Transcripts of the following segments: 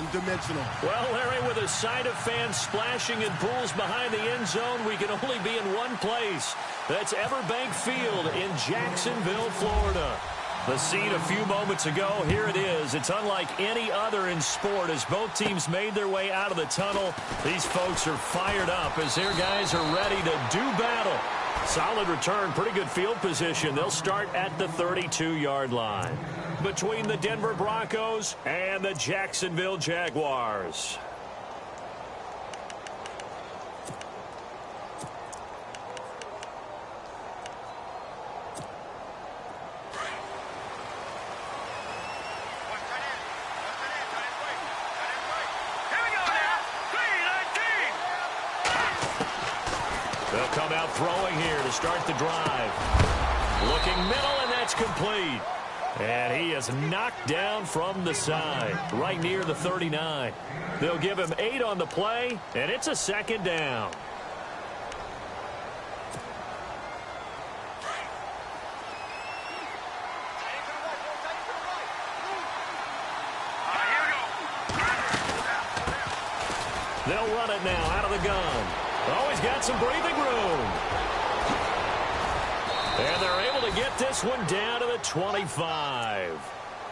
one-dimensional. Well, Larry, with a sight of fans splashing in pools behind the end zone, we can only be in one place. That's Everbank Field in Jacksonville, Florida. The scene a few moments ago, here it is. It's unlike any other in sport as both teams made their way out of the tunnel. These folks are fired up as their guys are ready to do battle. Solid return, pretty good field position. They'll start at the 32-yard line. Between the Denver Broncos and the Jacksonville Jaguars. They'll come out throwing here to start the drive. Looking middle, and that's complete. And he is knocked down from the side, right near the 39. They'll give him 8 on the play, and it's a second down. They'll run it now out of the gun. Oh, he's got some breathing room. And they're able to get this one down to the 25.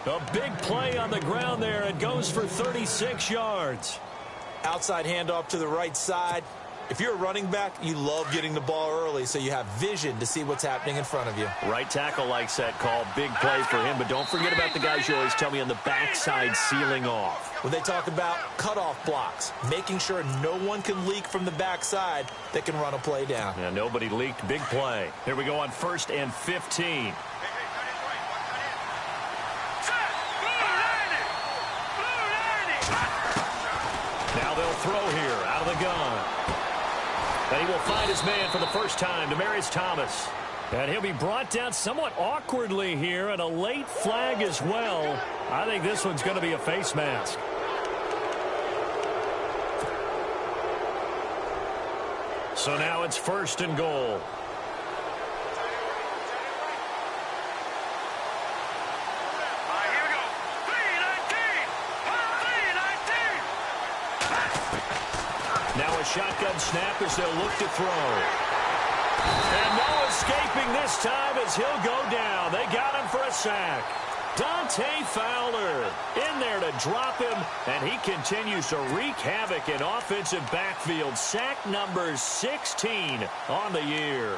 A big play on the ground there. It goes for 36 yards. Outside handoff to the right side. If you're a running back, you love getting the ball early so you have vision to see what's happening in front of you. Right tackle likes that call. Big play for him, but don't forget about the guys you always tell me on the backside sealing off. When they talk about cutoff blocks, making sure no one can leak from the backside that can run a play down. Yeah, nobody leaked. Big play. Here we go on 1st and 15. Now they'll throw here out of the gun. And he will find his man for the first time, Demaryius Thomas. And he'll be brought down somewhat awkwardly here, and a late flag as well. I think this one's going to be a face mask. So now it's 1st and goal. Now a shotgun snap as they'll look to throw. And no escaping this time as he'll go down. They got him for a sack. Dante Fowler in there to drop him, and he continues to wreak havoc in offensive backfield. Sack number 16 on the year.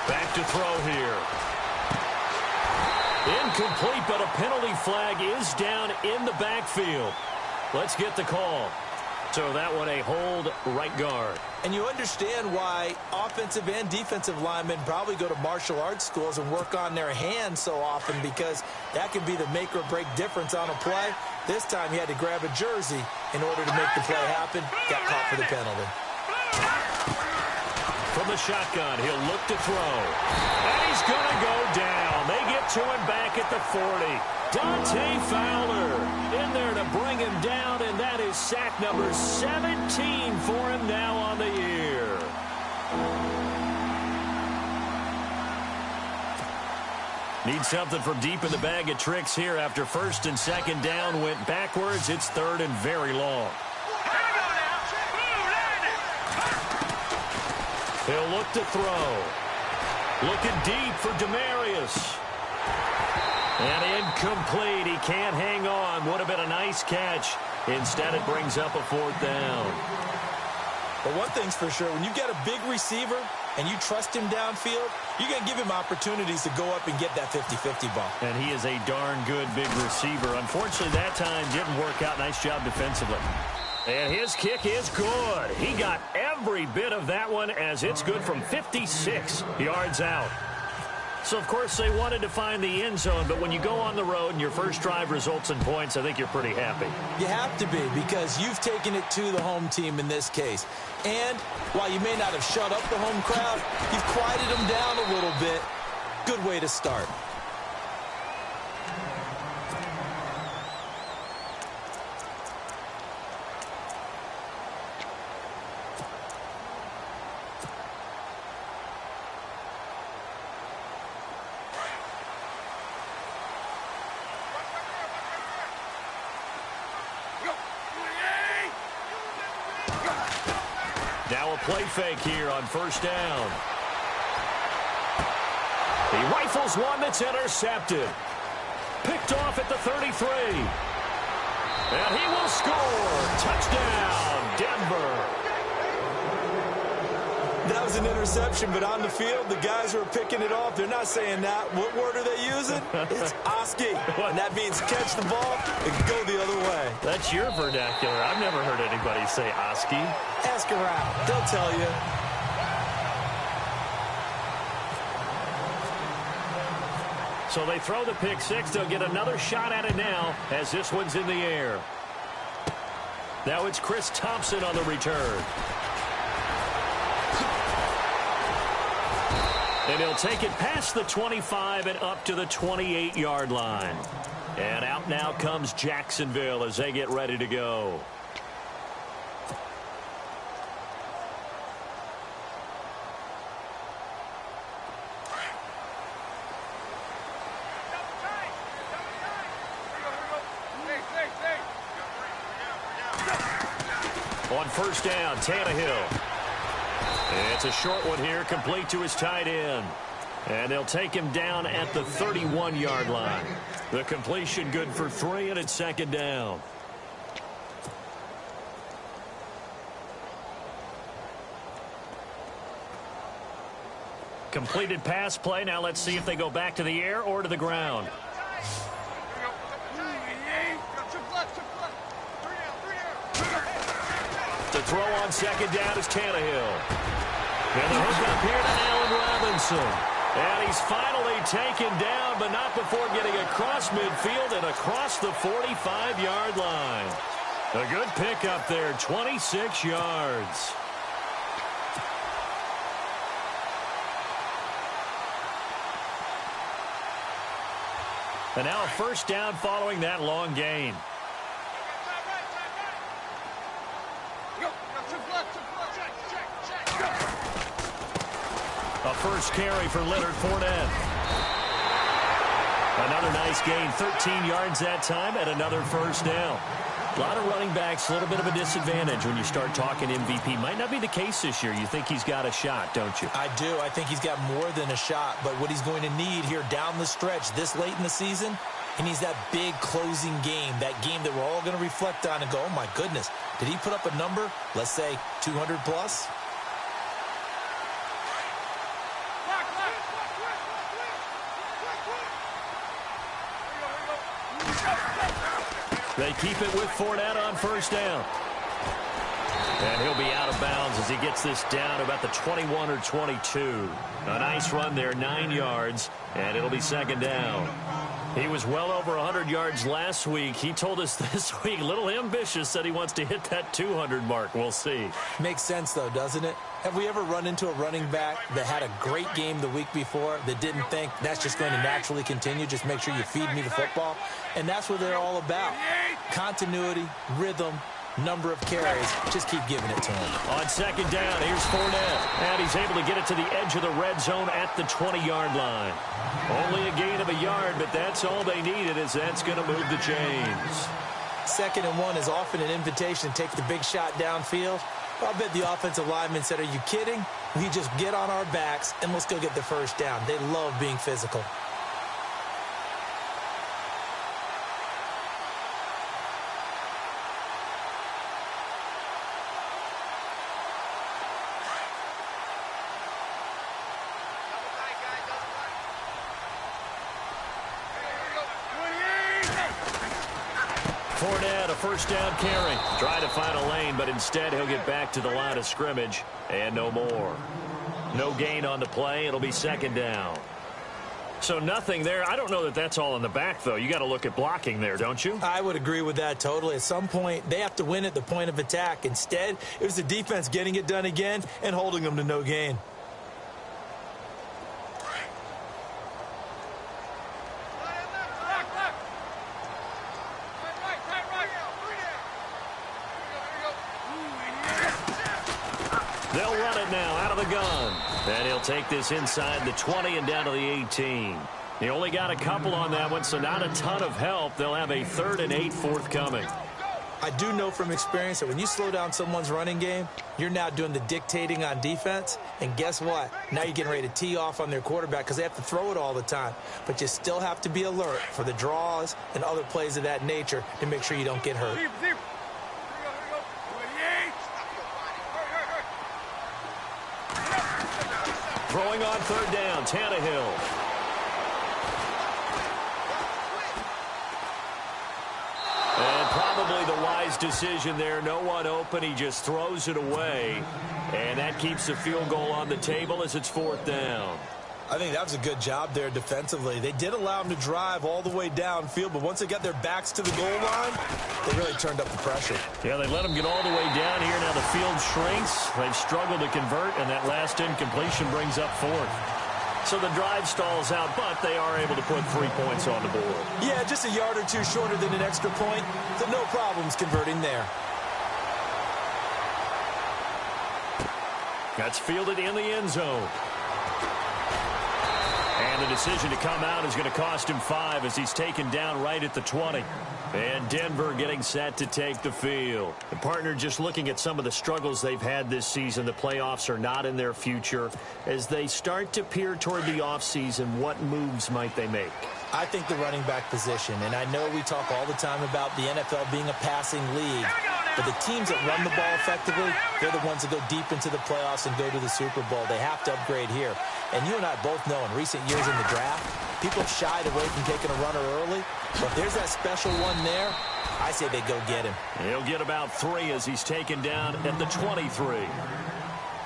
Back to throw here. Incomplete, but a penalty flag is down in the backfield. Let's get the call. So that one a hold right guard. And you understand why offensive and defensive linemen probably go to martial arts schools and work on their hands so often, because that can be the make or break difference on a play. This time he had to grab a jersey in order to make the play happen. Got caught for the penalty. From the shotgun, he'll look to throw. And he's going to go down. They get to him back at the 40. Dante Fowler in there to bring him down, and that is sack number 17 for him now on the year. Need something from deep in the bag of tricks here after 1st and 2nd down went backwards. It's 3rd and very long. He'll look to throw. Looking deep for Demaryius. And incomplete. He can't hang on. Would have been a nice catch. Instead, it brings up a 4th down. But one thing's for sure, when you get a big receiver and you trust him downfield, you're going to give him opportunities to go up and get that 50-50 ball. And he is a darn good big receiver. Unfortunately, that time didn't work out. Nice job defensively. And his kick is good. He got every bit of that one, as it's good from 56 yards out. So, of course, they wanted to find the end zone, but when you go on the road and your first drive results in points, I think you're pretty happy. You have to be, because you've taken it to the home team in this case. And while you may not have shut up the home crowd, you've quieted them down a little bit. Good way to start. Now a play fake here on first down. He rifles one that's intercepted. Picked off at the 33. And he will score. Touchdown, Denver. That was an interception, but on the field, the guys who are picking it off, they're not saying that. What word are they using? It's Oski. And that means catch the ball and go the other way. That's your vernacular. I've never heard anybody say Oski. Ask around. They'll tell you. So they throw the pick six. They'll get another shot at it now as this one's in the air. Now it's Chris Thompson on the return. And he'll take it past the 25 and up to the 28-yard line. And out now comes Jacksonville as they get ready to go. On first down, Tannehill. It's a short one here, complete to his tight end. And they'll take him down at the 31-yard line. The completion good for 3, and it's second down. Completed pass play. Now let's see if they go back to the air or to the ground. The throw on second down is Tannehill. And the hook up here to Allen Robinson. And he's finally taken down, but not before getting across midfield and across the 45-yard line. A good pickup there, 26 yards. And now a first down following that long gain. A first carry for Leonard Fournette. Another nice gain, 13 yards that time, and another first down. A lot of running backs, a little bit of a disadvantage when you start talking MVP. Might not be the case this year. You think he's got a shot, don't you? I do. I think he's got more than a shot. But what he's going to need here down the stretch this late in the season, he needs that big closing game, that game that we're all going to reflect on and go, oh, my goodness, did he put up a number, let's say 200 plus? They keep it with Fournette on first down. And he'll be out of bounds as he gets this down about the 21 or 22. A nice run there, 9 yards, and it'll be second down. He was well over 100 yards last week. He told us this week, a little ambitious, said he wants to hit that 200 mark. We'll see. Makes sense, though, doesn't it? Have we ever run into a running back that had a great game the week before that didn't think that's just going to naturally continue? Just make sure you feed me the football. And that's what they're all about. Continuity, rhythm, number of carries. Just keep giving it to him. On second down, here's Fournette. And he's able to get it to the edge of the red zone at the 20-yard line. Only a gain of a yard, but that's all they needed, as that's going to move the chains. 2nd and 1 is often an invitation to take the big shot downfield. I bet the offensive lineman said, are you kidding? We just get on our backs and let's go get the first down. They love being physical. Fournette, a first down carry. Trying to find a lane, but instead he'll get back to the line of scrimmage and no more. No gain on the play. It'll be second down. So nothing there. I don't know that that's all in the back, though. You got to look at blocking there, don't you? I would agree with that totally. At some point, they have to win at the point of attack. Instead, it was the defense getting it done again and holding them to no gain. They'll run it now out of the gun. And he'll take this inside the 20 and down to the 18. He only got a couple on that one, so not a ton of help. They'll have a 3rd and 8 forthcoming. I do know from experience that when you slow down someone's running game, you're now doing the dictating on defense. And guess what? Now you're getting ready to tee off on their quarterback because they have to throw it all the time. But you still have to be alert for the draws and other plays of that nature to make sure you don't get hurt. Throwing on third down, Tannehill. And probably the wise decision there. No one open. He just throws it away. And that keeps the field goal on the table as it's fourth down. I think that was a good job there defensively. They did allow them to drive all the way downfield, but once they got their backs to the goal line, they really turned up the pressure. Yeah, they let them get all the way down here. Now the field shrinks. They've struggled to convert, and that last incompletion brings up fourth. So the drive stalls out, but they are able to put 3 points on the board. Yeah, just a yard or two shorter than an extra point, so no problems converting there. That's fielded in the end zone. And the decision to come out is going to cost him 5 as he's taken down right at the 20. And Denver getting set to take the field. The partner just looking at some of the struggles they've had this season. The playoffs are not in their future. As they start to peer toward the offseason, what moves might they make? I think the running back position, and I know we talk all the time about the NFL being a passing league, but the teams that run the ball effectively, they're the ones that go deep into the playoffs and go to the Super Bowl. They have to upgrade here. And you and I both know in recent years in the draft, people have shied away from taking a runner early, but there's that special one there. I say they go get him. He'll get about 3 as he's taken down at the 23.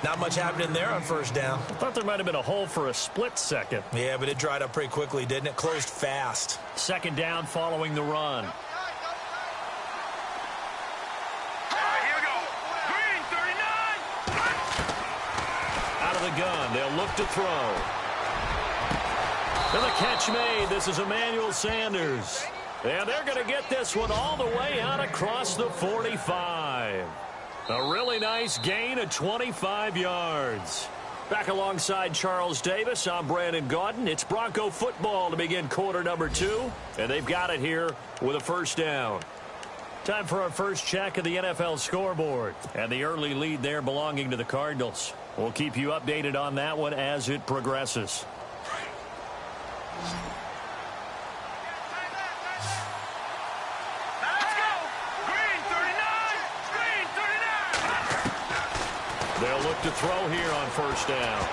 Not much happening there on first down. I thought there might have been a hole for a split second. Yeah, but it dried up pretty quickly, didn't it? Closed fast. Second down following the run. Out of the gun, they'll look to throw. And the catch made. This is Emmanuel Sanders. And they're going to get this one all the way out across the 45. A really nice gain of 25 yards. Back alongside Charles Davis, I'm Brandon Gaudin. It's Bronco football to begin quarter number 2. And they've got it here with a first down. Time for our first check of the NFL scoreboard. And the early lead there belonging to the Cardinals. We'll keep you updated on that one as it progresses. They'll look to throw here on first down.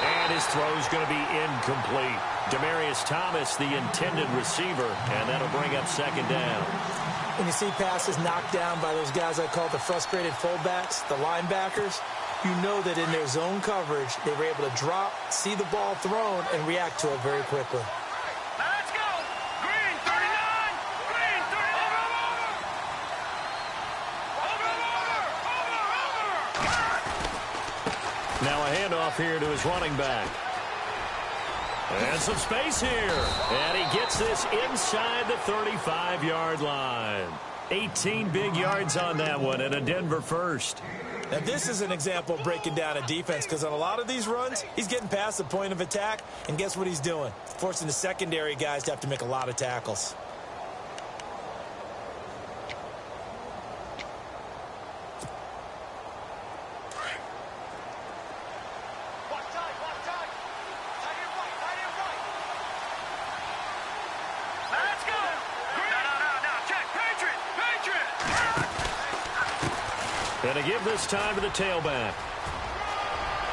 And his throw's going to be incomplete. Demaryius Thomas, the intended receiver, and that'll bring up second down. When you see passes knocked down by those guys I call the frustrated fullbacks, the linebackers, you know that in their zone coverage, they were able to drop, see the ball thrown, and react to it very quickly. Let's go! Green 39! Green 39! Over! Now a handoff here to his running back. And some space here. And he gets this inside the 35-yard line. 18 big yards on that one, and a Denver first. Now, this is an example of breaking down a defense because on a lot of these runs, he's getting past the point of attack, and guess what he's doing? Forcing the secondary guys to have to make a lot of tackles. Let's go! No, check! Patriot! And to give this time to the tailback.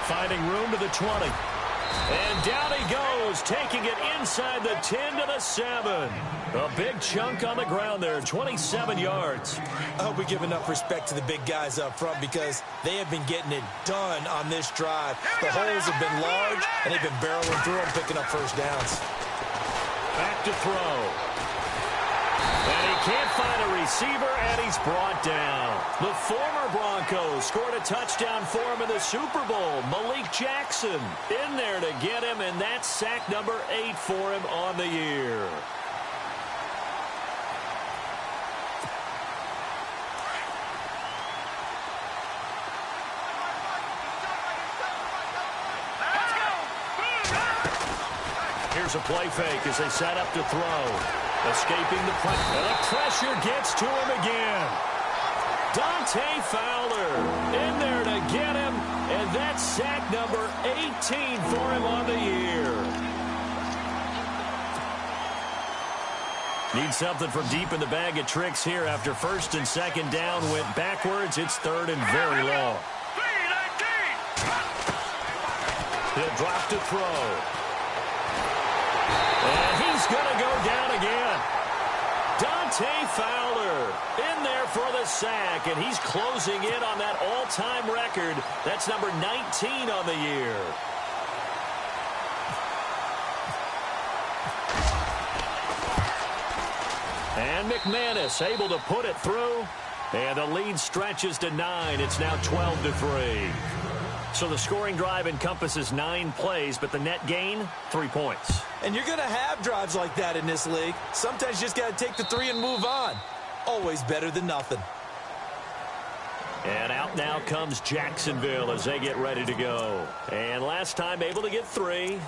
Finding room to the 20. And down he goes, taking it inside the 10 to the 7. A big chunk on the ground there, 27 yards. I hope we give enough respect to the big guys up front because they have been getting it done on this drive. The holes have been large, and they've been barreling through them, picking up first downs. Back to throw. And he can't find a receiver, and he's brought down. The former Broncos scored a touchdown for him in the Super Bowl. Malik Jackson in there to get him, and that's sack number 8 for him on the year. Here's a play fake as they set up to throw. Escaping the pressure. And the pressure gets to him again. Dante Fowler in there to get him. And that's sack number 18 for him on the year. Need something from deep in the bag of tricks here after first and second down went backwards. It's third and very long. He'll drop to throw. And he's going to go down again. Dante Fowler in there for the sack, and he's closing in on that all-time record. That's number 19 on the year. And McManus able to put it through. And the lead stretches to 9. It's now 12-3. So the scoring drive encompasses 9 plays, but the net gain, 3 points. And you're going to have drives like that in this league. Sometimes you just got to take the 3 and move on. Always better than nothing. And out now comes Jacksonville as they get ready to go. And last time able to get 3.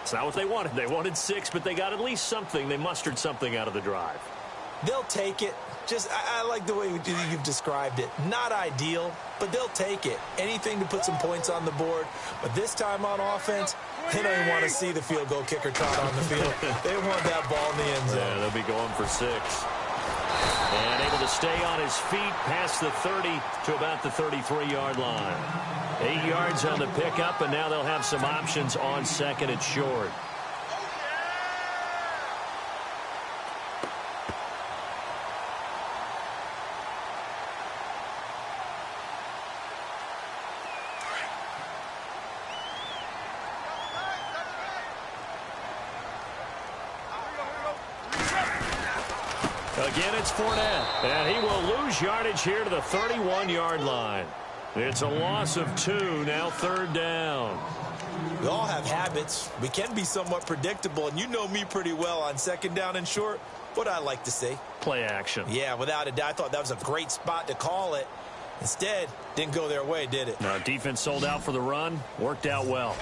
It's not what they wanted. They wanted 6, but they got at least something. They mustered something out of the drive. They'll take it. I like the way you've described it. Not ideal, but they'll take it. Anything to put some points on the board. But this time on offense, they don't even want to see the field goal kicker trot on the field. They want that ball in the end zone. Yeah, they'll be going for 6. And able to stay on his feet past the 30 to about the 33-yard line. 8 yards on the pickup, and now they'll have some options on second and short. Again, it's Fournette, and he will lose yardage here to the 31-yard line. It's a loss of 2, now third down. We all have habits. We can be somewhat predictable, and you know me pretty well on second down and short. What I like to see. Play action. Yeah, without a doubt. I thought that was a great spot to call it. Instead, didn't go their way, did it? No, defense sold out for the run. Worked out well.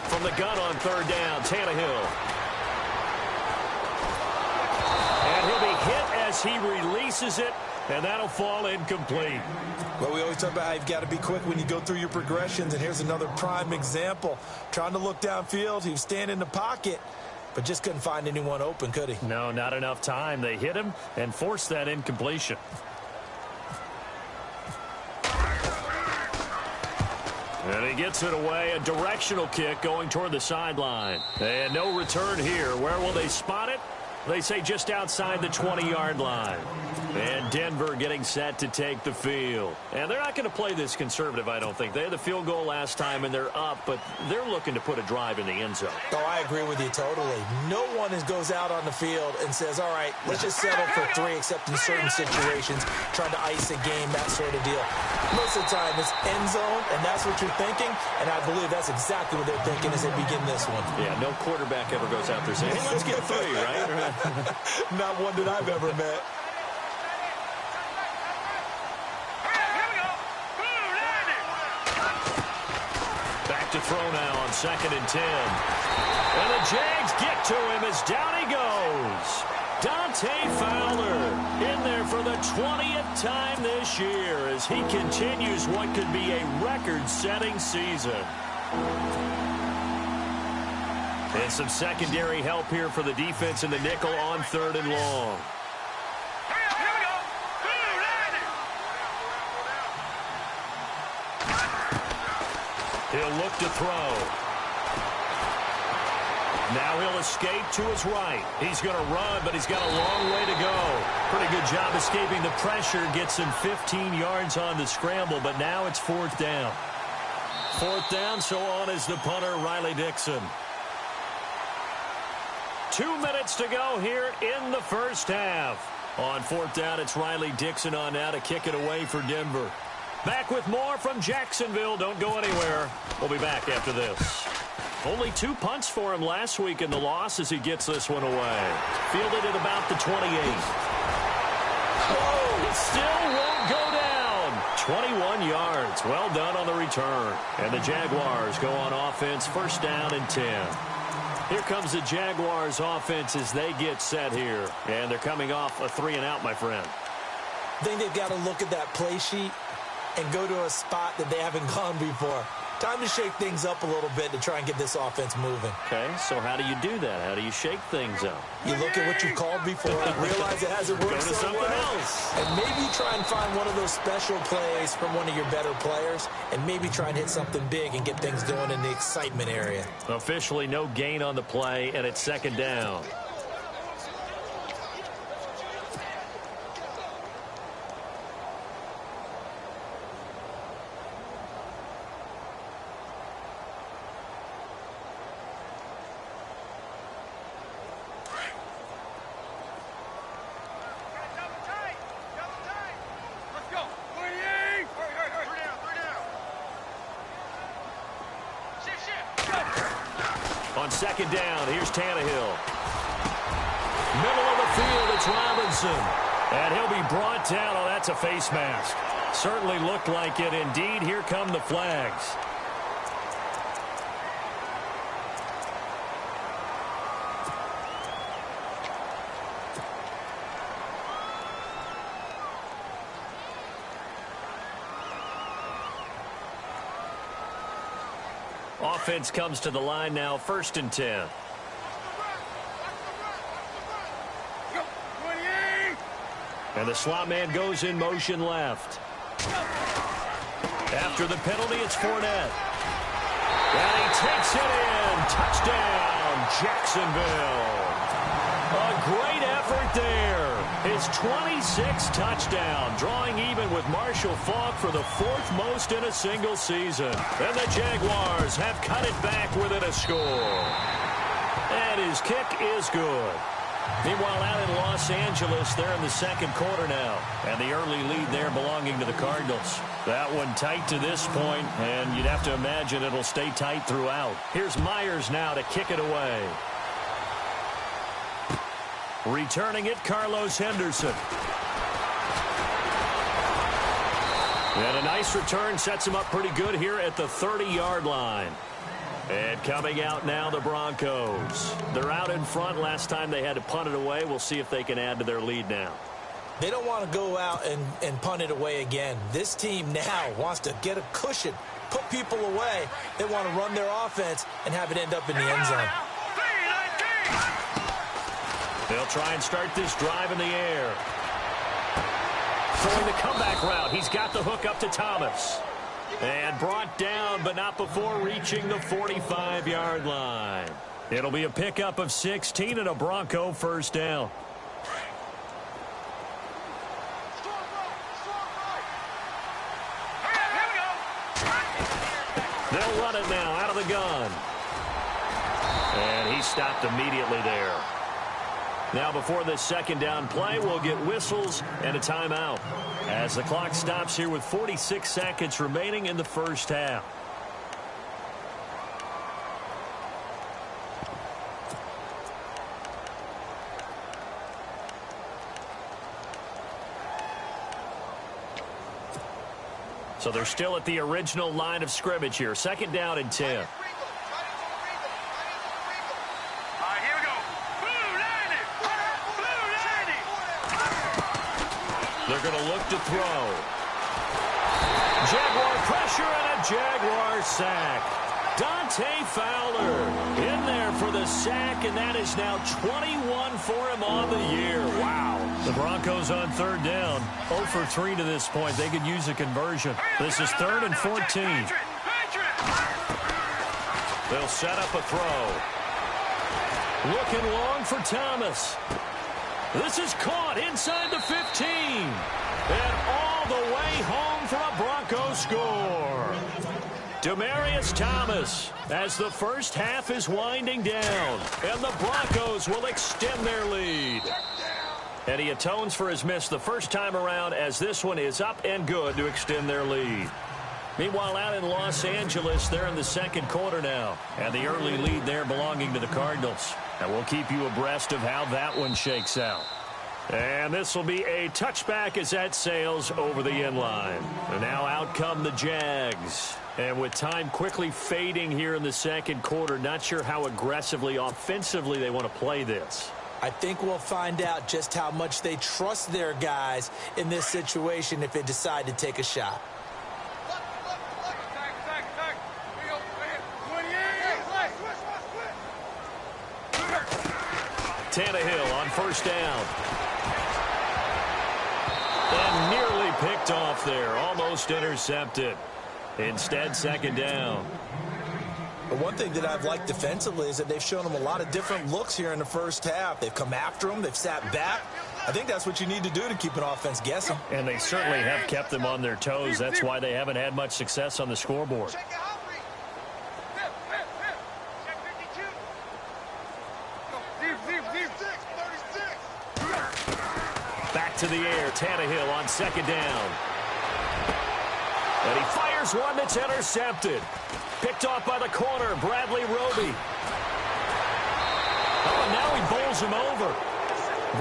From the gun on third down, Tannehill. And he'll be hit as he releases it, and that'll fall incomplete. Well, we always talk about how you've got to be quick when you go through your progressions, and here's another prime example. Trying to look downfield, he was standing in the pocket, but just couldn't find anyone open, could he? No, not enough time. They hit him and forced that incompletion. And he gets it away, a directional kick going toward the sideline. And no return here. Where will they spot it? They say just outside the 20-yard line. And Denver getting set to take the field. And they're not going to play this conservative, I don't think. They had the field goal last time, and they're up, but they're looking to put a drive in the end zone. Oh, I agree with you totally. No one goes out on the field and says, all right, let's just settle for 3, except in certain situations, trying to ice a game, that sort of deal. Most of the time, it's end zone, and that's what you're thinking, and I believe that's exactly what they're thinking as they begin this one. Yeah, no quarterback ever goes out there saying, hey, let's get 3, right? Not one that I've ever met. Back to throw now on second and 10. And the Jags get to him as down he goes. Dante Fowler in there for the 20th time this year as he continues what could be a record-setting season. And some secondary help here for the defense in the nickel on third and long. He'll look to throw. Now he'll escape to his right. He's going to run, but he's got a long way to go. Pretty good job escaping the pressure. Gets him 15 yards on the scramble, but now it's fourth down. Fourth down, so on is the punter, Riley Dixon. 2 minutes to go here in the first half. On fourth down, it's Riley Dixon on now to kick it away for Denver. Back with more from Jacksonville. Don't go anywhere. We'll be back after this. Only 2 punts for him last week in the loss as he gets this one away. Fielded at about the 28. Oh, it still won't go down. 21 yards. Well done on the return. And the Jaguars go on offense, first down and 10. Here comes the Jaguars offense as they get set here. And they're coming off a 3-and-out, my friend. I think they've got to look at that play sheet and go to a spot that they haven't gone before. Time to shake things up a little bit to try and get this offense moving. Okay, so how do you do that? How do you shake things up? You look at what you've called before, realize it hasn't worked Go to so something well, else. and maybe try and find one of those special plays from one of your better players, and maybe try and hit something big and get things going in the excitement area. Officially no gain on the play, and it's second down. On second down, here's Tannehill. Middle of the field, it's Robinson. And he'll be brought down. Oh, that's a face mask. Certainly looked like it. Indeed, here come the flags. Offense comes to the line now, first and 10. And the slot man goes in motion left. After the penalty, it's Fournette. And he takes it in. Touchdown, Jacksonville. A great effort there. His 26th touchdown, drawing even with Marshall Faulk for the 4th most in a single season. And the Jaguars have cut it back within a score. And his kick is good. Meanwhile, out in Los Angeles, they're in the second quarter now. And the early lead there belonging to the Cardinals. That one tight to this point, and you'd have to imagine it'll stay tight throughout. Here's Myers now to kick it away. Returning it, Carlos Henderson. And a nice return sets him up pretty good here at the 30-yard line. And coming out now, the Broncos. They're out in front. Last time they had to punt it away. We'll see if they can add to their lead now. They don't want to go out and punt it away again. This team now wants to get a cushion, put people away. They want to run their offense and have it end up in the end zone. They'll try and start this drive in the air. Throwing the comeback route. He's got the hook up to Thomas. And brought down, but not before reaching the 45-yard line. It'll be a pickup of 16 and a Bronco first down. They'll run it now out of the gun. And he stopped immediately there. Now before this second down play, we'll get whistles and a timeout as the clock stops here with 46 seconds remaining in the first half. So they're still at the original line of scrimmage here. Second down and 10. They're going to look to throw. Jaguar pressure and a Jaguar sack. Dante Fowler in there for the sack, and that is now 21 for him on the year. Wow. The Broncos on third down. 0 for 3 to this point. They could use a conversion. This is 3rd and 14. They'll set up a throw. Looking long for Thomas. This is caught inside the 15. And all the way home for a Broncos score. Demaryius Thomas as the first half is winding down. And the Broncos will extend their lead. And he atones for his miss the first time around as this one is up and good to extend their lead. Meanwhile, out in Los Angeles, they're in the second quarter now. And the early lead there belonging to the Cardinals. And we'll keep you abreast of how that one shakes out. And this will be a touchback as that sails over the end line. And now out come the Jags. And with time quickly fading here in the second quarter, not sure how aggressively, offensively they want to play this. I think we'll find out just how much they trust their guys in this situation if they decide to take a shot. Tannehill on first down. And nearly picked off there. Almost intercepted. Instead, second down. But one thing that I've liked defensively is that they've shown them a lot of different looks here in the first half. They've come after them. They've sat back. I think that's what you need to do to keep an offense guessing. And they certainly have kept them on their toes. That's why they haven't had much success on the scoreboard. Back to the air. Tannehill on second down. And he fires one that's intercepted. Picked off by the corner, Bradley Roby. Oh, and now he bowls him over.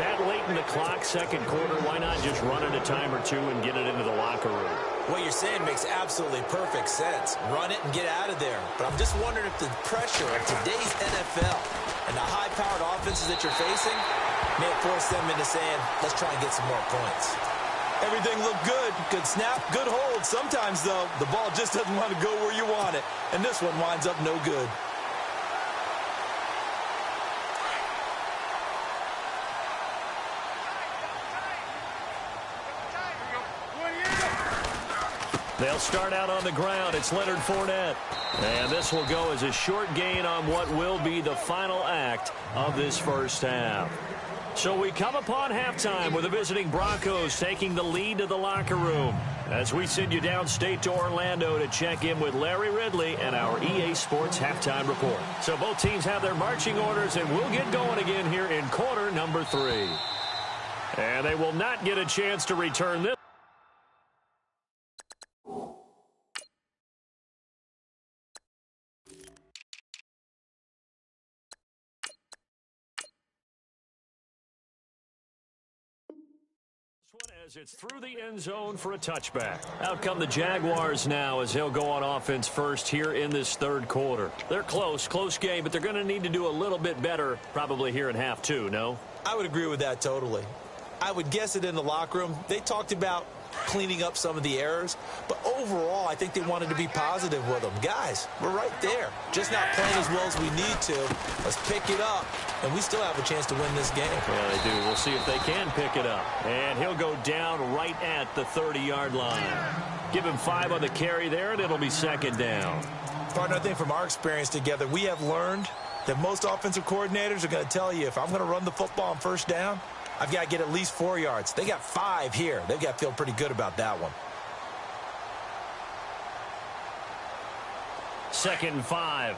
That late in the clock, second quarter, why not just run it a time or two and get it into the locker room? What you're saying makes absolutely perfect sense. Run it and get out of there. But I'm just wondering if the pressure of today's NFL and the high-powered offenses that you're facing may force them into saying, let's try and get some more points. Everything looked good. Good snap, good hold. Sometimes, though, the ball just doesn't want to go where you want it. And this one winds up no good. They'll start out on the ground. It's Leonard Fournette. And this will go as a short gain on what will be the final act of this first half. So we come upon halftime with the visiting Broncos taking the lead to the locker room as we send you downstate to Orlando to check in with Larry Ridley and our EA Sports Halftime Report. So both teams have their marching orders, and we'll get going again here in quarter number 3. And they will not get a chance to return this. As it's through the end zone for a touchback. Out come the Jaguars now as they'll go on offense first here in this third quarter. They're close game, but they're going to need to do a little bit better probably here in half 2, no? I would agree with that totally. I would guess it in the locker room. They talked about cleaning up some of the errors, but overall I think they wanted to be positive with them. Guys, we're right there. Just not playing as well as we need to. Let's pick it up, and we still have a chance to win this game. Yeah, they do. We'll see if they can pick it up. And he'll go down right at the 30-yard line. Give him 5 on the carry there, and it'll be second down. Partner, I think from our experience together, we have learned that most offensive coordinators are going to tell you, if I'm going to run the football on first down, I've got to get at least 4 yards. They got 5 here. They've got to feel pretty good about that one. 2nd and 5.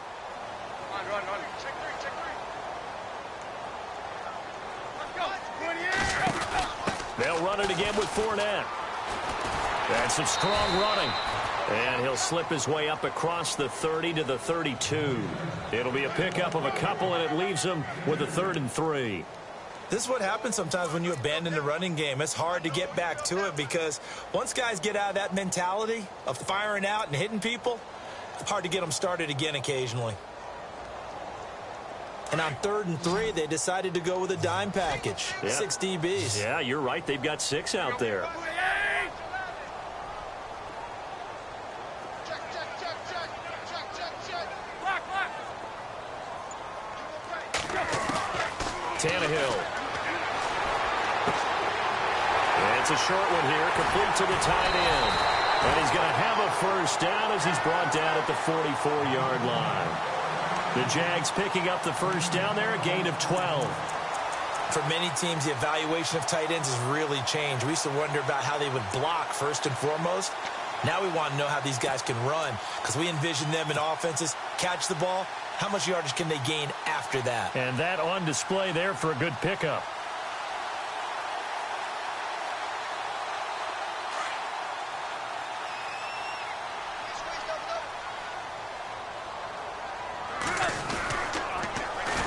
Run. Check three. They'll run it again with Fournette. And some strong running. And he'll slip his way up across the 30 to the 32. It'll be a pickup of a couple, and it leaves him with a 3rd and 3. This is what happens sometimes when you abandon the running game. It's hard to get back to it because once guys get out of that mentality of firing out and hitting people, it's hard to get them started again occasionally. And on 3rd and 3, they decided to go with a dime package. Yep. 6 DBs. Yeah, you're right. They've got 6 out there. Tannehill. It's a short one here, complete to the tight end. And he's going to have a first down as he's brought down at the 44-yard line. The Jags picking up the first down there, a gain of 12. For many teams, the evaluation of tight ends has really changed. We used to wonder about how they would block first and foremost. Now we want to know how these guys can run because we envision them in offenses, catch the ball. How much yardage can they gain after that? And that on display there for a good pickup.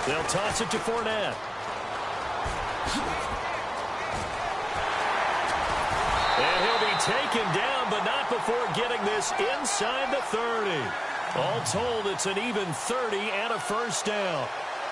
They'll toss it to Fournette. taken down, but not before getting this inside the 30. All told, it's an even 30 and a first down.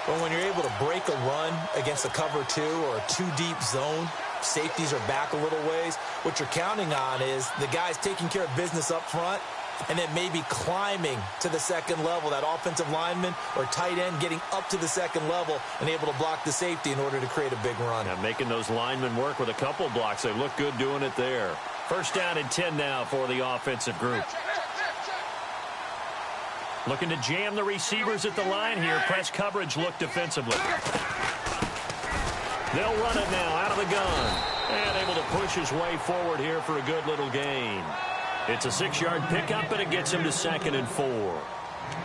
Well, when you're able to break a run against a cover 2 or a 2-deep zone, safeties are back a little ways. What you're counting on is the guys taking care of business up front and then maybe climbing to the second level, that offensive lineman or tight end getting up to the second level and able to block the safety in order to create a big run. Yeah, making those linemen work with a couple blocks. They look good doing it there. First down and 10 now for the offensive group. Looking to jam the receivers at the line here. Press coverage look defensively. They'll run it now out of the gun. And able to push his way forward here for a good little gain. It's a 6-yard pickup, and it gets him to 2nd and 4.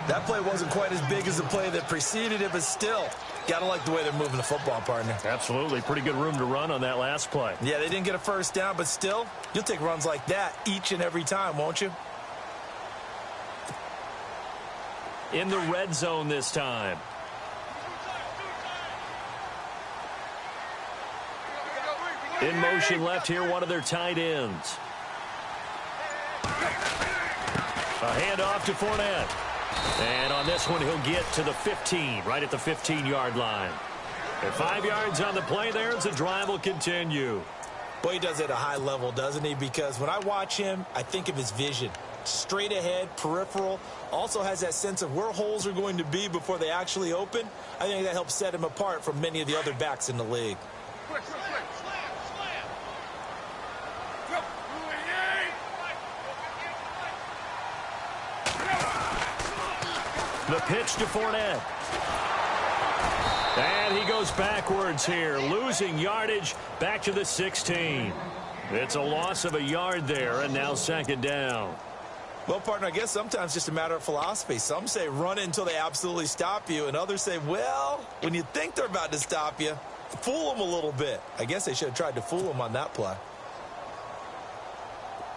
That play wasn't quite as big as the play that preceded it, but still, got to like the way they're moving the football, partner. Absolutely. Pretty good room to run on that last play. Yeah, they didn't get a first down, but still, you'll take runs like that each and every time, won't you? In the red zone this time. In motion left here, one of their tight ends. A handoff to Fournette. And on this one, he'll get to the 15, right at the 15-yard line. And 5 yards on the play there as the drive will continue. Boy, he does it at a high level, doesn't he? Because when I watch him, I think of his vision. Straight ahead, peripheral. Also has that sense of where holes are going to be before they actually open. I think that helps set him apart from many of the other backs in the league. The pitch to Fournette. And he goes backwards here, losing yardage back to the 16. It's a loss of a yard there, and now 2nd down. Well, partner, I guess sometimes it's just a matter of philosophy. Some say run it until they absolutely stop you, and others say, well, when you think they're about to stop you, fool them a little bit. I guess they should have tried to fool them on that play.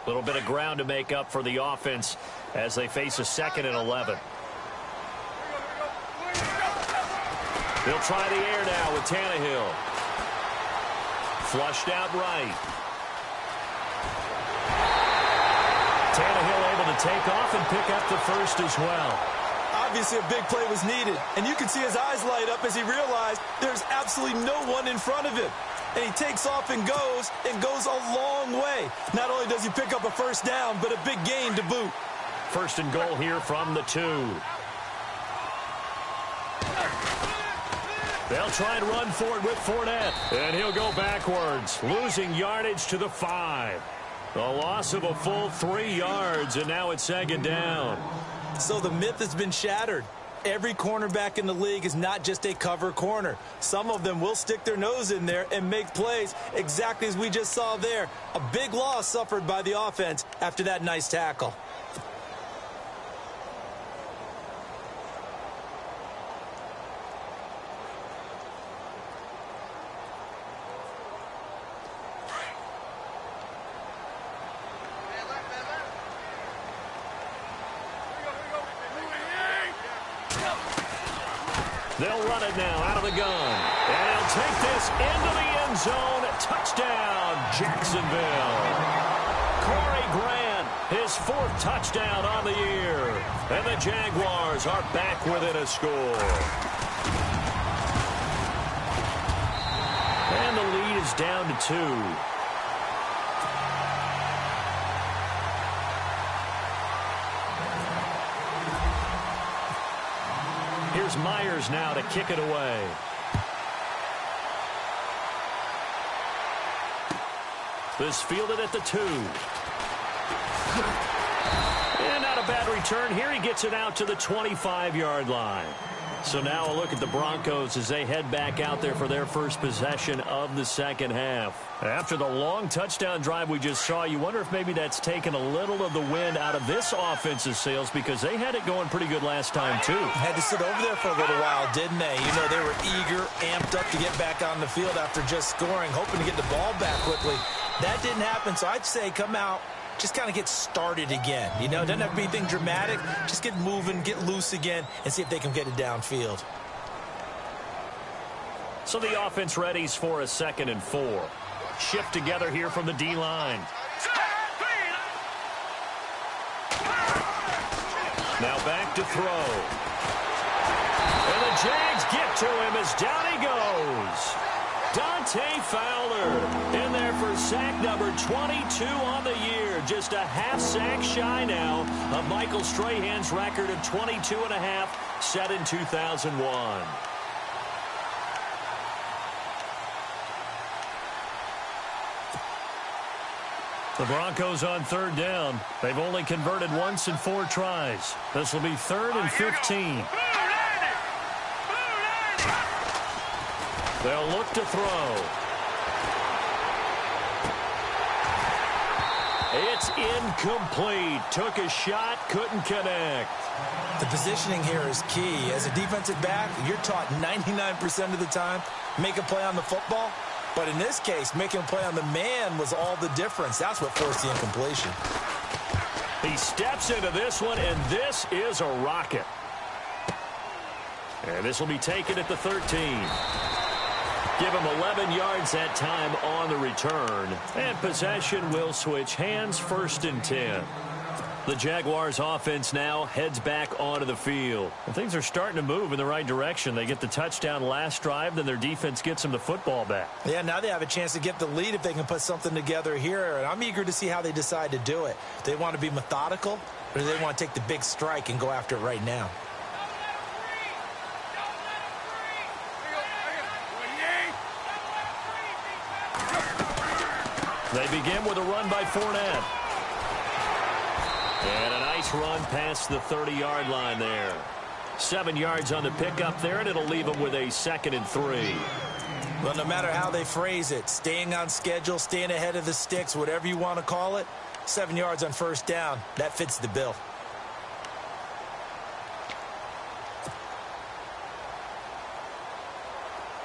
A little bit of ground to make up for the offense as they face a 2nd and 11. They'll try the air now with Tannehill. Flushed out right. Tannehill able to take off and pick up the first as well. Obviously, a big play was needed, and you can see his eyes light up as he realized there's absolutely no one in front of him. And he takes off and goes a long way. Not only does he pick up a first down, but a big gain to boot. First and goal here from the 2. They'll try and run for it with Fournette. And he'll go backwards, losing yardage to the 5. A loss of a full 3 yards, and now it's 2nd down. So the myth has been shattered. Every cornerback in the league is not just a cover corner. Some of them will stick their nose in there and make plays exactly as we just saw there. A big loss suffered by the offense after that nice tackle. They'll run it now out of the gun. And he'll take this into the end zone. Touchdown, Jacksonville. Corey Grant, his 4th touchdown on the year. And the Jaguars are back within a score. And the lead is down to 2. Here's Myers now to kick it away. This fielded at the 2. And not a bad return. Here he gets it out to the 25-yard line. So now a look at the Broncos as they head back out there for their first possession of the 2nd half. After the long touchdown drive we just saw, you wonder if maybe that's taken a little of the wind out of this offense's sails because they had it going pretty good last time, too. Had to sit over there for a little while, didn't they? You know, they were eager, amped up to get back on the field after just scoring, hoping to get the ball back quickly. That didn't happen, so I'd say come out, just kind of get started again. You know, it doesn't have to be anything dramatic. Just get moving, get loose again, and see if they can get it downfield. So the offense readies for a 2nd and 4. Shift together here from the D-line. Now back to throw. And the Jags get to him as down he goes. Dante Fowler in there for sack number 22 on the year. Just a half sack shy now of Michael Strahan's record of 22.5 set in 2001. The Broncos on third down. They've only converted once in 4 tries. This will be 3rd and 15. They'll look to throw. It's incomplete. Took a shot, couldn't connect. The positioning here is key. As a defensive back, you're taught 99% of the time, make a play on the football. But in this case, making a play on the man was all the difference. That's what forced the incompletion. He steps into this one, and this is a rocket. And this will be taken at the 13. Give him 11 yards that time on the return. And possession will switch hands, 1st and 10. The Jaguars offense now heads back onto the field. And things are starting to move in the right direction. They get the touchdown last drive, then their defense gets them the football back. Yeah, now they have a chance to get the lead if they can put something together here. And I'm eager to see how they decide to do it. Do they want to be methodical, or do they want to take the big strike and go after it right now? They begin with a run by Fournette. And a nice run past the 30-yard line there. 7 yards on the pickup there, and it'll leave them with a 2nd and 3. Well, no matter how they phrase it, staying on schedule, staying ahead of the sticks, whatever you want to call it, 7 yards on 1st down, that fits the bill.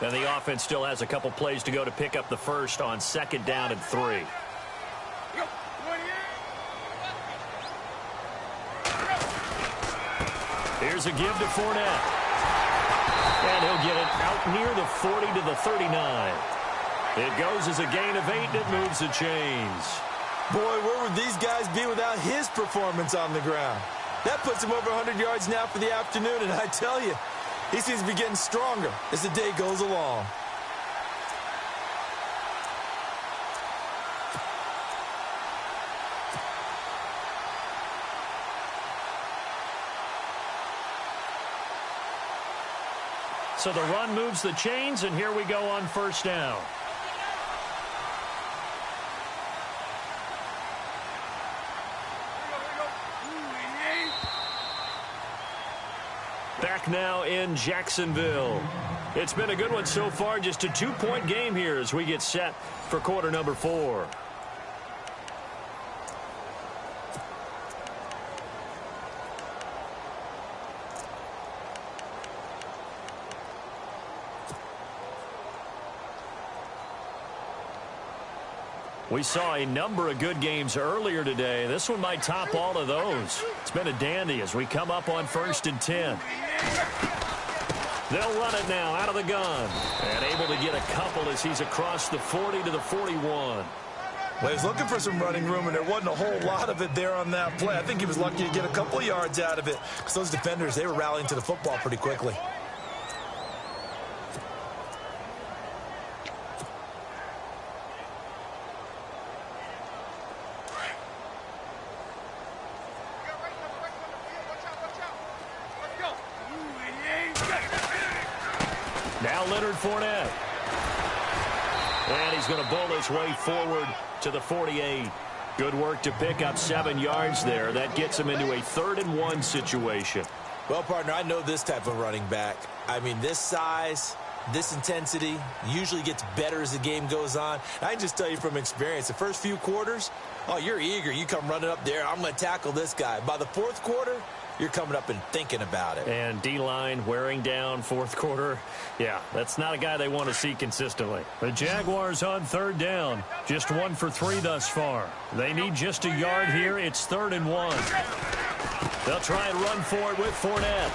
And the offense still has a couple plays to go to pick up the first on 2nd down and 3. Here's a give to Fournette. And he'll get it out near the 40 to the 39. It goes as a gain of 8, and it moves the chains. Boy, where would these guys be without his performance on the ground? That puts him over 100 yards now for the afternoon, and I tell you, he seems to be getting stronger as the day goes along. So the run moves the chains, and here we go on 1st down. Back now in Jacksonville. It's been a good one so far. Just a 2-point game here as we get set for quarter number 4. We saw a number of good games earlier today. This one might top all of those. It's been a dandy as we come up on 1st and 10. They'll run it now out of the gun. And able to get a couple as he's across the 40 to the 41. Well, he was looking for some running room, and there wasn't a whole lot of it there on that play. I think he was lucky to get a couple of yards out of it because those defenders, they were rallying to the football pretty quickly. Now Leonard Fournette. And he's going to bowl his way forward to the 48. Good work to pick up 7 yards there. That gets him into a 3rd and 1 situation. Well, partner, I know this type of running back. I mean, this size, this intensity usually gets better as the game goes on. I can just tell you from experience, the first few quarters, oh, you're eager. You come running up there. I'm going to tackle this guy. By the 4th quarter, you're coming up and thinking about it. And D-line wearing down 4th quarter. Yeah, that's not a guy they want to see consistently. The Jaguars on 3rd down. Just 1 for 3 thus far. They need just a yard here. It's 3rd and 1. They'll try and run for it with Fournette.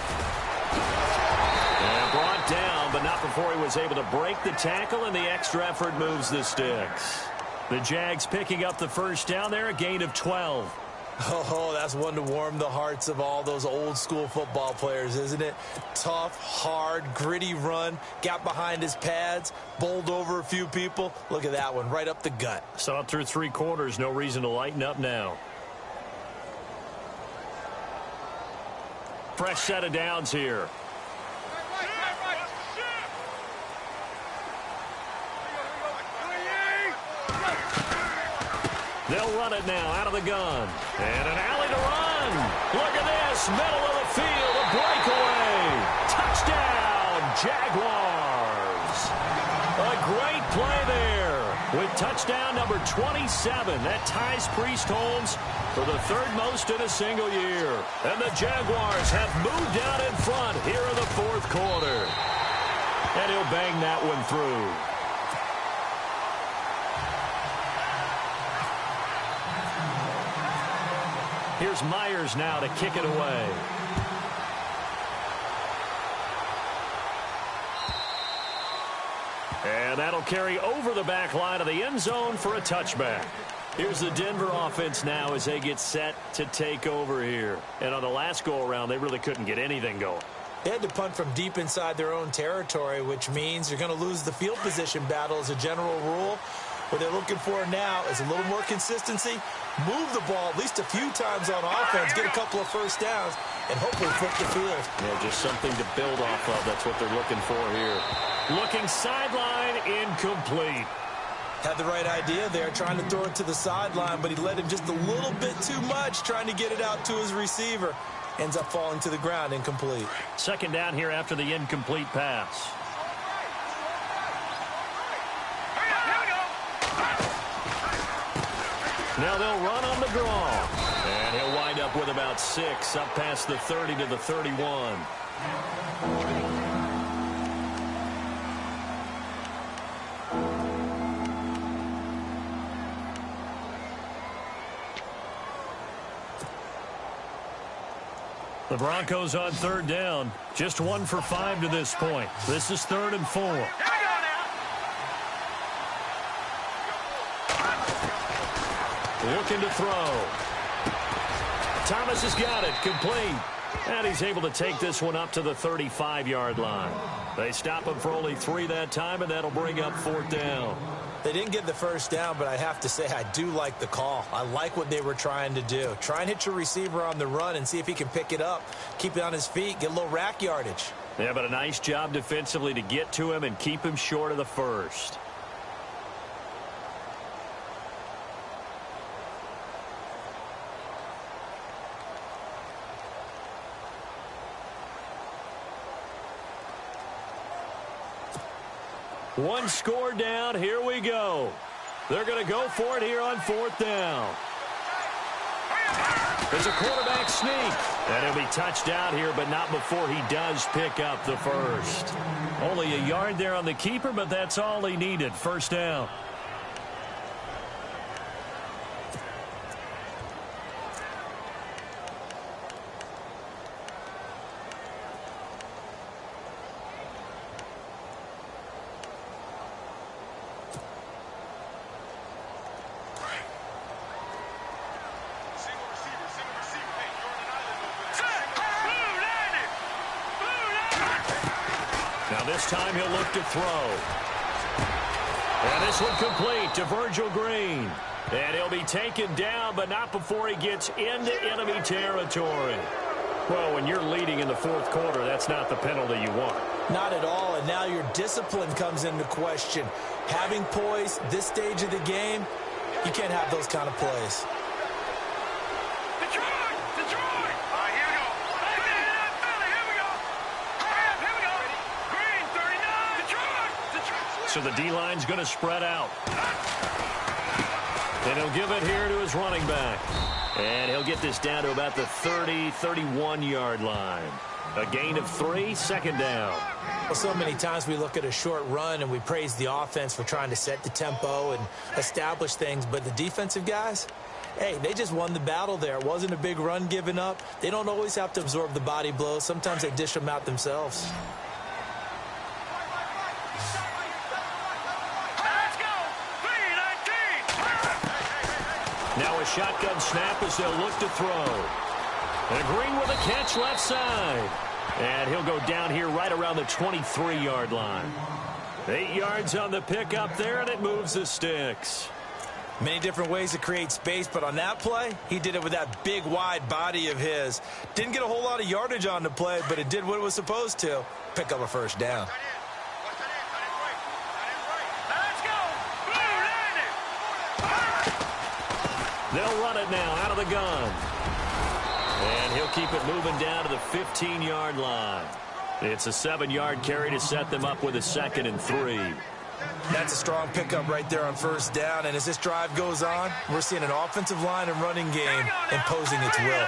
And brought down, but not before he was able to break the tackle, and the extra effort moves the sticks. The Jags picking up the first down there, a gain of 12. Oh, that's one to warm the hearts of all those old-school football players, isn't it? Tough, hard, gritty run, got behind his pads, bowled over a few people. Look at that one, right up the gut. Saw it through 3 quarters, no reason to lighten up now. Fresh set of downs here. They'll run it now out of the gun. And an alley to run. Look at this. Middle of the field. A breakaway. Touchdown, Jaguars. A great play there. With touchdown number 27. That ties Priest Holmes for the 3rd most in a single year. And the Jaguars have moved out in front here in the 4th quarter. And he'll bang that one through. Here's Myers now to kick it away. And that'll carry over the back line of the end zone for a touchback. Here's the Denver offense now as they get set to take over here. And on the last go-around, they really couldn't get anything going. They had to punt from deep inside their own territory, which means you're going to lose the field position battle as a general rule. What they're looking for now is a little more consistency, move the ball at least a few times on offense, get a couple of first downs, and hopefully flip the field. Yeah, just something to build off of. That's what they're looking for here. Looking sideline, incomplete. Had the right idea there, trying to throw it to the sideline, but he led him just a little bit too much, trying to get it out to his receiver. Ends up falling to the ground, incomplete. 2nd down here after the incomplete pass. Now they'll run on the draw. And he'll wind up with about 6, up past the 30 to the 31. The Broncos on 3rd down. Just 1 for 5 to this point. This is 3rd and 4. Looking to throw. Thomas has got it. Complete. And he's able to take this one up to the 35-yard line. They stop him for only 3 that time, and that'll bring up 4th down. They didn't get the first down, but I have to say I do like the call. I like what they were trying to do. Try and hit your receiver on the run and see if he can pick it up, keep it on his feet, get a little rack yardage. Yeah, but a nice job defensively to get to him and keep him short of the first. One score down. Here we go. They're going to go for it here on 4th down. There's a quarterback sneak. And he'll be touched out here, but not before he does pick up the first. Only a yard there on the keeper, but that's all he needed. 1st down. This time he'll look to throw. And this one complete to Virgil Green. And he'll be taken down, but not before he gets into enemy territory. Well, when you're leading in the 4th quarter, that's not the penalty you want. Not at all, and now your discipline comes into question. Having poise, this stage of the game, you can't have those kind of plays. So the D-line's going to spread out. And he'll give it here to his running back. And he'll get this down to about the 30, 31-yard line. A gain of 3, 2nd down. Well, so many times we look at a short run and we praise the offense for trying to set the tempo and establish things. But the defensive guys, hey, they just won the battle there. It wasn't a big run given up. They don't always have to absorb the body blows. Sometimes they dish them out themselves. Now a shotgun snap as they'll look to throw. And Green with a catch left side. And he'll go down here right around the 23-yard line. 8 yards on the pickup there, and it moves the sticks. Many different ways to create space, but on that play, he did it with that big, wide body of his. Didn't get a whole lot of yardage on the play, but it did what it was supposed to. Pick up a first down. They'll run it now out of the gun. And he'll keep it moving down to the 15-yard line. It's a 7-yard carry to set them up with a 2nd and 3. That's a strong pickup right there on first down. And as this drive goes on, we're seeing an offensive line and running game imposing its will.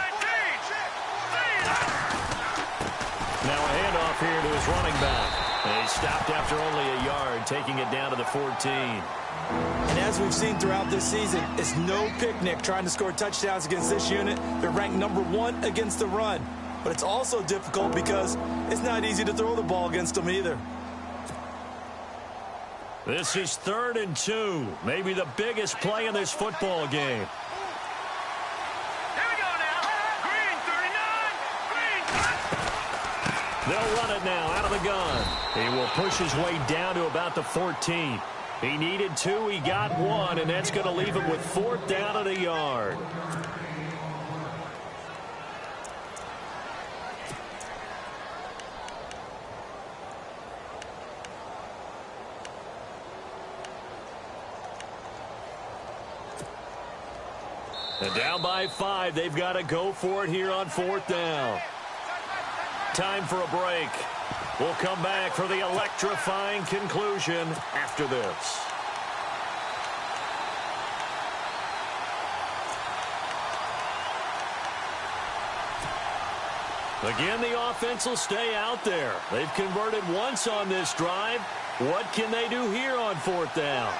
Now a handoff here to his running back. And he stopped after only a yard, taking it down to the 14. And as we've seen throughout this season, it's no picnic trying to score touchdowns against this unit. They're ranked #1 against the run. But it's also difficult because it's not easy to throw the ball against them either. This is 3rd and 2. Maybe the biggest play in this football game. Here we go now. Green, 39. Green. They'll run it now out of the gun. He will push his way down to about the 14. He needed 2. He got 1, and that's going to leave him with 4th down and a yard. And down by 5, they've got to go for it here on 4th down. Time for a break. We'll come back for the electrifying conclusion after this. Again, the offense will stay out there. They've converted once on this drive. What can they do here on 4th down?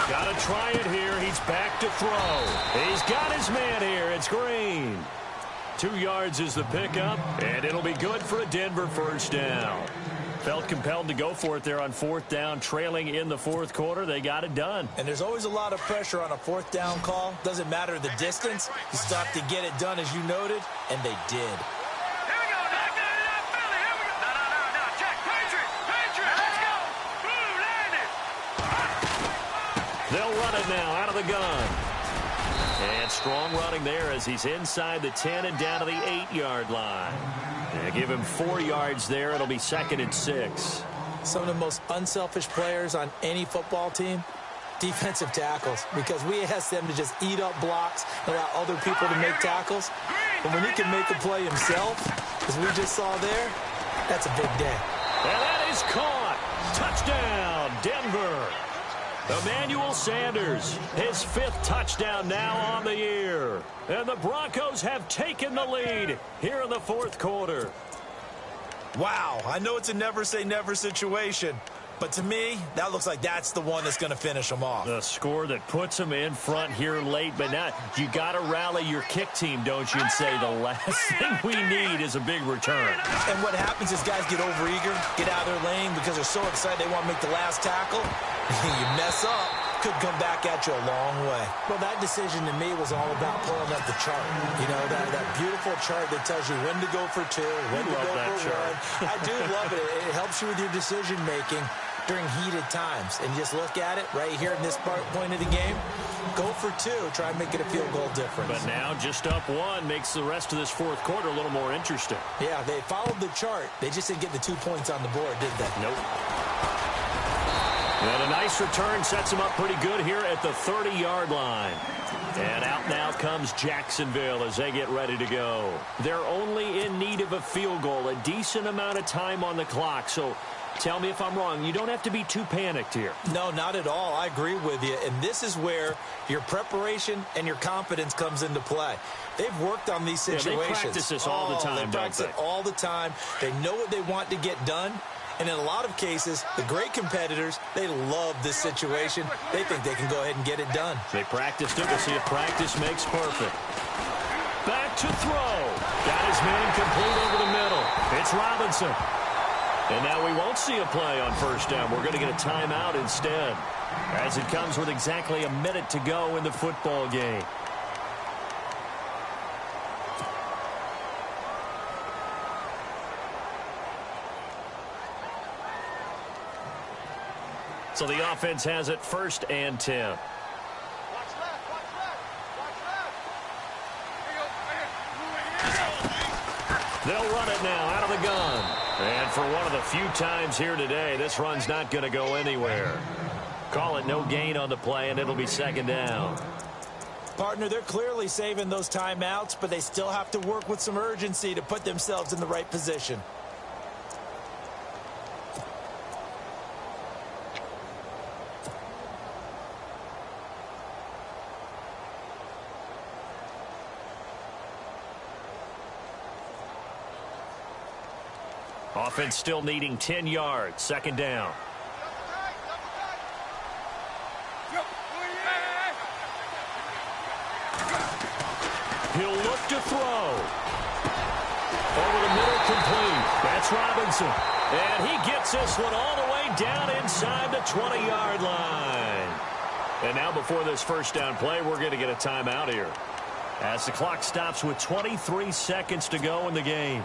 Got to try it here. He's back to throw. He's got his man here. It's Green. 2 yards is the pickup, and it'll be good for a Denver first down. Felt compelled to go for it there on 4th down, trailing in the 4th quarter. They got it done. And there's always a lot of pressure on a 4th down call. Doesn't matter the distance. You stop to get it done, as you noted, and they did. They'll run it now out of the gun. And strong running there as he's inside the 10 and down to the 8-yard line. And give him 4 yards there. It'll be 2nd and 6. Some of the most unselfish players on any football team, defensive tackles, because we ask them to just eat up blocks and allow other people to make tackles. But when he can make a play himself, as we just saw there, that's a big day. And that is caught. Touchdown, Denver. Emmanuel Sanders, his 5th touchdown now on the year. And the Broncos have taken the lead here in the 4th quarter. Wow, I know it's a never-say-never situation, but to me, that looks like that's the one that's going to finish them off. The score that puts them in front here late, but now you got to rally your kick team, don't you, and say the last thing we need is a big return. And what happens is guys get overeager, get out of their lane because they're so excited they want to make the last tackle. You mess up, could come back at you a long way. Well, that decision to me was all about pulling up the chart. You know, that beautiful chart that tells you when to go for 2, when to go for 1. I do love it. It helps you with your decision-making during heated times. And just look at it right here in this point of the game. Go for 2. Try and make it a field goal difference. But now just up 1 makes the rest of this 4th quarter a little more interesting. Yeah, they followed the chart. They just didn't get the 2 points on the board, did they? Nope. And a nice return sets him up pretty good here at the 30-yard line. And out now comes Jacksonville as they get ready to go. They're only in need of a field goal, a decent amount of time on the clock. So tell me if I'm wrong. You don't have to be too panicked here. No, not at all. I agree with you. And this is where your preparation and your confidence comes into play. They've worked on these situations. Yeah, they practice this all the time, they practice it all the time. They know what they want to get done. And in a lot of cases, the great competitors, they love this situation. They think they can go ahead and get it done. They practiced it. We'll see if practice makes perfect. Back to throw. Got his man complete over the middle. It's Robinson. And now we won't see a play on first down. We're going to get a timeout instead, as it comes with exactly a minute to go in the football game. So the offense has it 1st and 10. They'll run it now out of the gun. And for one of the few times here today, this run's not going to go anywhere. Call it no gain on the play, and it'll be 2nd down. Partner, they're clearly saving those timeouts, but they still have to work with some urgency to put themselves in the right position. Offense still needing 10 yards. 2nd down. He'll look to throw. Over the middle, complete. That's Robinson. And he gets this one all the way down inside the 20-yard line. And now before this first down play, we're going to get a timeout here, as the clock stops with 23 seconds to go in the game.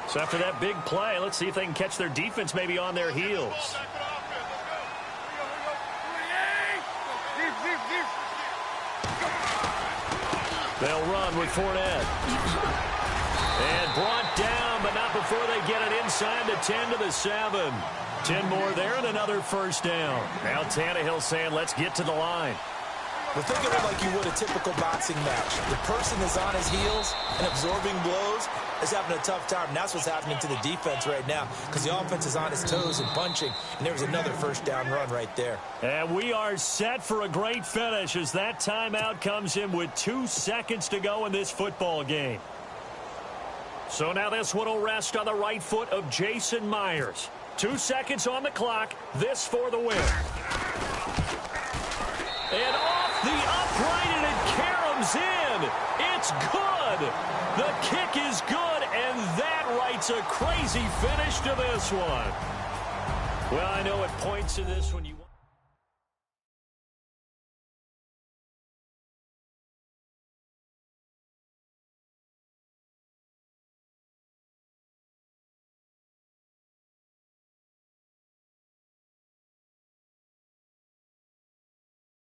So after that big play, let's see if they can catch their defense maybe on their heels. They'll run with Fournette. And brought down, but not before they get it inside the 10 to the 7. 10 more there and another first down. Now Tannehill saying, let's get to the line. Well, think of it like you would a typical boxing match. The person is on his heels and absorbing blows is having a tough time. And that's what's happening to the defense right now, because the offense is on his toes and punching. And there's another first down run right there. And we are set for a great finish as that timeout comes in with 2 seconds to go in this football game. So now this one will rest on the right foot of Jason Myers. 2 seconds on the clock. This for the win. And off the upright, and it caroms in. It's good. The kick is good, and that writes a crazy finish to this one. Well, I know at points in this when you